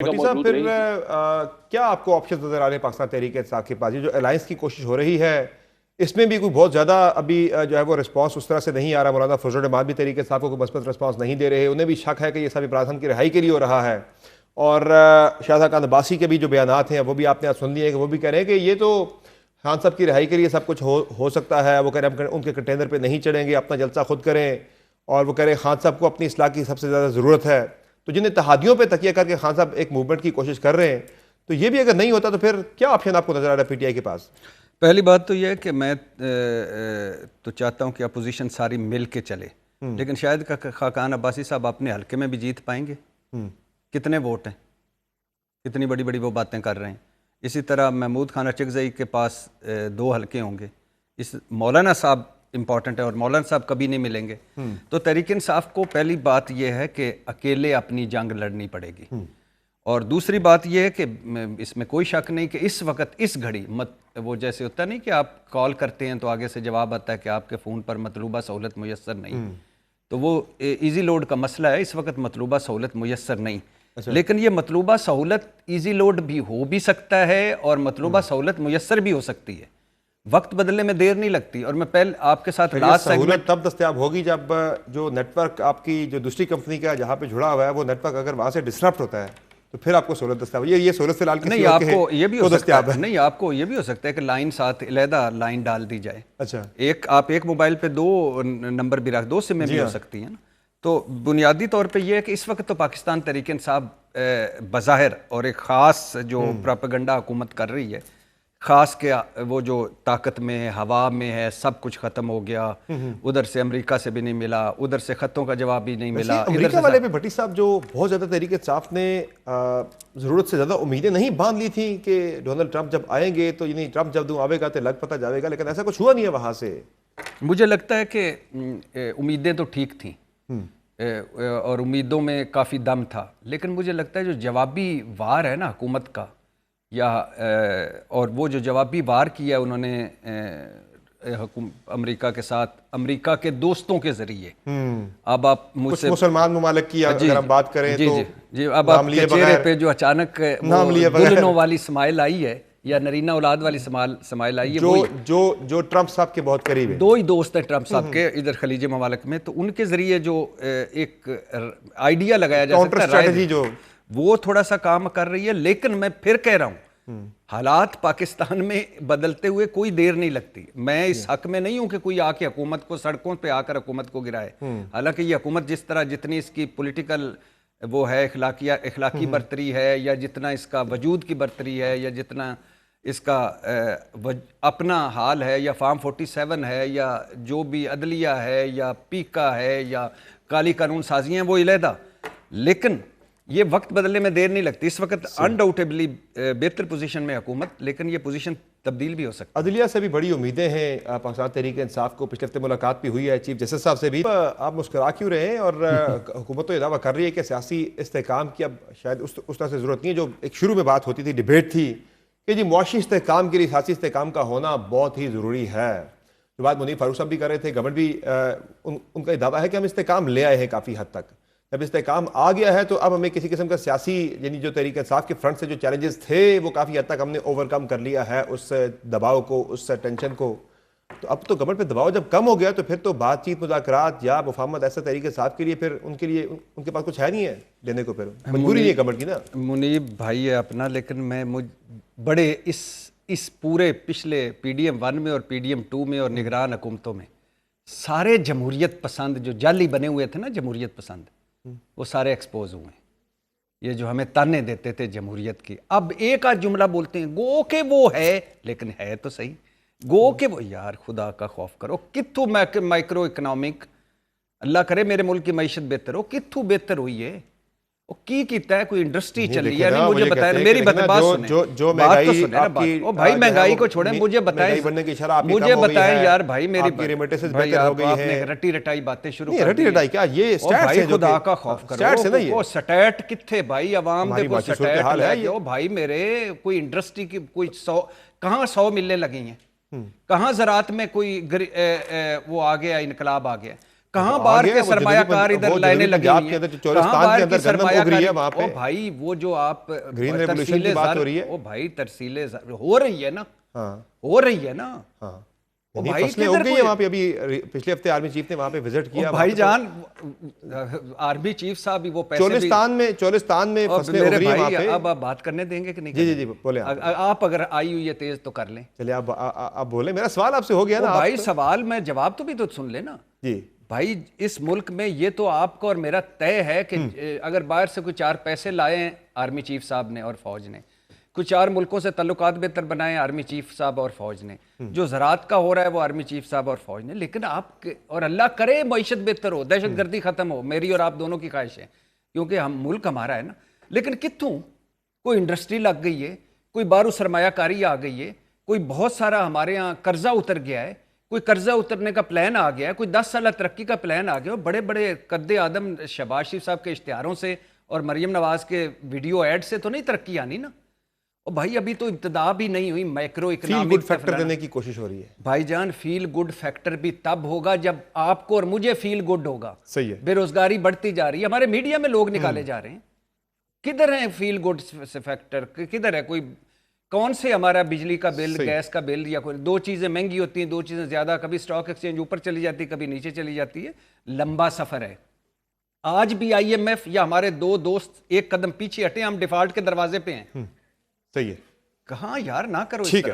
भट्टी का साहब मौजूद फिर रही थी। क्या आपको ऑप्शन नजर आ रहे हैं पाकिस्तान तहरीक इंसाफ के पास? ये जो अलायंस की कोशिश हो रही है इसमें भी कोई बहुत ज़्यादा अभी जो है वो रिस्पांस उस तरह से नहीं आ रहा। मौलाना फजल रहमान भी तहरीक इंसाफ को कोई मस्बत रिस्पांस नहीं दे रहे। उन्हें भी शक है कि ये सब इब्राहिम की रिहाई के लिए हो रहा है। और शाहज़ाद खान अब्बासी के भी जो बयानात हैं वो भी आपने आज सुन लिए कि वो भी कह रहे हैं कि ये तो खान साहब की रिहाई के लिए सब कुछ हो सकता है। वो कह रहे हैं हम उनके कंटेनर पर नहीं चढ़ेंगे, अपना जलसा खुद करें। और वो कह रहे हैं खान साहब को अपनी इस्लाह की सबसे ज़्यादा ज़रूरत है। तो जिन इत्तेहादियों पे तकिया करके खान साहब एक मूवमेंट की कोशिश कर रहे हैं, तो ये भी अगर नहीं होता तो फिर क्या ऑप्शन आपको नजर आ रहा है पीटीआई के पास? पहली बात तो यह है कि मैं तो चाहता हूं कि अपोजिशन सारी मिल के चले, लेकिन शायद खाकान अब्बासी साहब अपने हल्के में भी जीत पाएंगे। कितने वोट हैं, कितनी बड़ी बड़ी वो बातें कर रहे हैं। इसी तरह महमूद खान अचकज़ई के पास 2 हल्के होंगे। इस मौलाना साहब इम्पॉर्टेंट है और मौलाना साहब कभी नहीं मिलेंगे। तो तहरीक इंसाफ को पहली बात यह है कि अकेले अपनी जंग लड़नी पड़ेगी। और दूसरी बात यह है कि इसमें कोई शक नहीं कि इस वक्त इस घड़ी वो जैसे होता नहीं कि आप कॉल करते हैं तो आगे से जवाब आता है कि आपके फ़ोन पर मतलूबा सहूलत मुयस्सर नहीं। तो वो ईजी लोड का मसला है। इस वक्त मतलूबा सहूलत मुयस्सर नहीं। अच्छा। लेकिन ये मतलूबा सहूलत ईजी लोड भी हो भी सकता है और मतलूबा सहूलत मुयस्सर भी हो सकती है। वक्त बदलने में देर नहीं लगती। और मैं पहले आपके साथ लास्ट सहूलत तब दस्तयाब होगी जब जो नेटवर्क आपकी जो दूसरी कंपनी का जहाँ पे जुड़ा हुआ है वो नेटवर्क अगर वहाँ से डिस्टरप्ट होता है तो फिर आपको सहूलत दस्तयाब। ये सहूलत फिलहाल नहीं, आपको ये भी हो सकता है। नहीं, आपको ये भी हो सकता है कि लाइन साथ अलहदा लाइन डाल दी जाए। अच्छा, आप एक मोबाइल पे 2 नंबर भी रख, 2 सिम भी हो सकती है ना। तो बुनियादी तौर पे ये है कि इस वक्त तो पाकिस्तान तहरीक इंसाफ बज़ाहिर और एक ख़ास जो प्रोपेगेंडा हुकूमत कर रही है, ख़ास के वो जो ताकत में है, हवा में है, सब कुछ ख़त्म हो गया। उधर से अमेरिका से भी नहीं मिला, उधर से ख़तों का जवाब भी नहीं मिला। अमेरिका वाले पे भट्टी साहब जो बहुत ज़्यादा तहरीक इंसाफ ने ज़रूरत से ज़्यादा उम्मीदें नहीं बांध ली थी कि डोनाल्ड ट्रंप जब आएंगे तो यानी ट्रंप जब दूँ आवेगा तो लग पता जाएगा, लेकिन ऐसा कुछ हुआ नहीं है वहाँ से। मुझे लगता है कि उम्मीदें तो ठीक थी और उम्मीदों में काफ़ी दम था, लेकिन मुझे लगता है जो जवाबी वार है ना हुकूमत का, या और वो जो जवाबी वार किया उन्होंने अमेरिका के साथ, अमेरिका के दोस्तों के जरिए। अब आप मुझसे मुसलमान ममालिक की अगर हम बात करें जी, तो जी, जी, अब आपके चेहरे पे जो अचानक दुल्हनों वाली स्माइल आई है या नरीना औलाद वाली स्माइल आई है, जो ट्रंप साहब के बहुत करीब है। 2 ही दोस्त हैं ट्रंप साहब के इधर खलीज ममालिक में, तो उनके जरिए जो एक आइडिया लगाया जा सकता है, स्ट्रेटजी जो वो थोड़ा सा काम कर रही है। लेकिन मैं फिर कह रहा हूं, हालात पाकिस्तान में बदलते हुए कोई देर नहीं लगती। मैं इस हक में नहीं हूं कि कोई आके हुकूमत को सड़कों पे आकर हुकूमत को गिराए। हालांकि ये हुकूमत जिस तरह, जितनी इसकी पॉलिटिकल वो है, इखलाकी बर्तरी है, या जितना इसका वजूद की बर्तरी है, या जितना इसका अपना हाल है, या फार्म 47 है, या जो भी अदलिया है, या पीका है, या काली कानून साजियाँ, वो अलहदा। लेकिन ये वक्त बदलने में देर नहीं लगती। इस वक्त अनडाउटेबली बेहतर पोजीशन में हुकूमत, लेकिन ये पोजीशन तब्दील भी हो सकती है। अदलिया से भी बड़ी उम्मीदें हैं पाकिस्तान तहरीक इंसाफ को। पिछले हफ्ते मुलाकात भी हुई है चीफ जस्टिस साहब से भी। आप मुस्कुरा क्यों रहे हैं? और हुकूमत तो ये दावा कर रही है कि सियासी इस्तेहकाम की अब शायद उस तरह से ज़रूरत नहीं है जो एक शुरू में बात होती थी, डिबेट थी कि जी मुआशी इस्तेहकाम के लिए सियासी इस्तेहकाम का होना बहुत ही ज़रूरी है। जो बात मुनीर फारूक साहब भी कर रहे थे, गवर्नमेंट भी उनका दावा है कि हम इस्तेहकाम ले आए हैं काफ़ी हद तक। जब इस्तेहकाम आ गया है तो अब हमें किसी किस्म का सियासी यानी जो तहरीक इंसाफ के फ्रंट से जो चैलेंजेस थे वो काफ़ी हद तक हमने ओवरकम कर लिया है, उस दबाव को, उस टेंशन को। तो अब तो गवर्नमेंट पे दबाव जब कम हो गया तो फिर तो बातचीत, मुज़ाकरात या मुफाहमत ऐसा तहरीक इंसाफ के लिए फिर उनके पास कुछ है नहीं है देने को। फिर मजबूरी नहीं है गवर्नमेंट की ना। मुनीब भाई है अपना, लेकिन मैं बड़े इस पूरे पिछले PDM 1 में और PDM 2 में और निगरान हुकूमतों में सारे जमहूरियत पसंद जो जाली बने हुए थे ना, जमहूरियत पसंद, वो सारे एक्सपोज हुए। ये जो हमें ताने देते थे जमहूरियत की, अब एक आध जुमला बोलते हैं गो के वो है, लेकिन है तो सही गो के वो। यार खुदा का खौफ करो, कित्थू माइक्रो इकनॉमिक, अल्लाह करे मेरे मुल्क की मईशत बेहतर हो, कित्थू बेहतर हुई है? की कीता है कोई इंडस्ट्री चली है? नहीं मुझे बताएं, मेरी बात सुने, जो बात तो सुने ना, बात। ओ भाई महंगाई को छोड़े, मुझे बताएं, मुझे बताएं यार भाई, मेरी भाई आपने रटी रटाई बातें शुरू कर दी। रटी रटाई क्या? ये स्टैट्स है, खुदा का खौफ करो। वो स्टैट किथे भाई, अवाम दे को स्टैट है। ओ भाई मेरे, कोई इंडस्ट्री की कोई 100 मिलने लगी हैं, कहाँ ज़रात में कोई वो आ गया, इनकलाब आ गया। कहाँ आ बाहर गया के वो जनवरी सरमायाकार पंजाब इधर लाइनें लगी पंजाब हुई के हैं। अंदर जो चोलिस्तान के अंदर गंदम उग रही है वहाँ पे। ओ भाई वो जो आप ग्रीन रेवोल्यूशन की बात हो रही है। ओ भाई तरसीले हो रही है ना, हाँ हो रही है ना। हाँ ओ नहीं, भाई फसलें उग गई है वहाँ पे। अभी पिछले हफ्ते आर्मी चीफ ने वहाँ पे विजिट किया। भाईजान आर्मी चीफ साहब भी वो पैसे चोलिस्तान में फसलें उग मेरे रही है वहाँ भाई पे। अब आप बात करने देंगे कि नहीं? जी जी जी बोले आप अगर आई हुई है तेज तो कर लें। चलिए आप बोले, मेरा सवाल आपसे हो गया ना। भाई सवाल में जवाब तो भी तो सुन लेना जी भाई। इस मुल्क में ये तो आपका और मेरा तय है कि अगर बाहर से कोई 4 पैसे लाए आर्मी चीफ साहब ने और फौज ने, कुछ 4 मुल्कों से ताल्लुकात बेहतर बनाए आर्मी चीफ साहब और फौज ने, जो ज़राअत का हो रहा है वो आर्मी चीफ साहब और फौज ने, लेकिन आप और अल्लाह करे मईशत बेहतर हो, दहशतगर्दी खत्म हो, मेरी और आप दोनों की ख्वाहिश है, क्योंकि हम मुल्क हमारा है ना। लेकिन कितों कोई इंडस्ट्री लग गई है, कोई बारू सरमायाकारी आ गई है, कोई बहुत सारा हमारे यहाँ कर्जा उतर गया है, कोई कर्जा उतरने का प्लान आ गया है, कोई 10 साल तरक्की का प्लान आ गया। बड़े बड़े कद्दे आदम शहबाज शरीफ साहब के इश्तिहारों से और मरियम नवाज के वीडियो एड से तो नहीं तरक्की आनी ना। और भाई अभी तो इब्तिदा भी नहीं हुई, micro economic feel good factor देने की कोशिश हो रही है। भाईजान फील गुड फैक्टर भी तब होगा जब आपको और मुझे फील गुड होगा। सही है। बेरोजगारी बढ़ती जा रही है, हमारे मीडिया में लोग निकाले जा रहे हैं। किधर है फील गुड फैक्टर? किधर है? कोई कौन से हमारा बिजली का बिल, गैस का बिल, या कोई 2 चीजें महंगी होती हैं, 2 चीजें ज्यादा, कभी स्टॉक एक्सचेंज ऊपर चली जाती है, कभी नीचे चली जाती है। लंबा सफर है। आज भी IMF या हमारे 2 दोस्त एक कदम पीछे हटे, हम डिफॉल्ट के दरवाजे पे हैं। सही है। कहाँ यार, ना करो। ठीक है।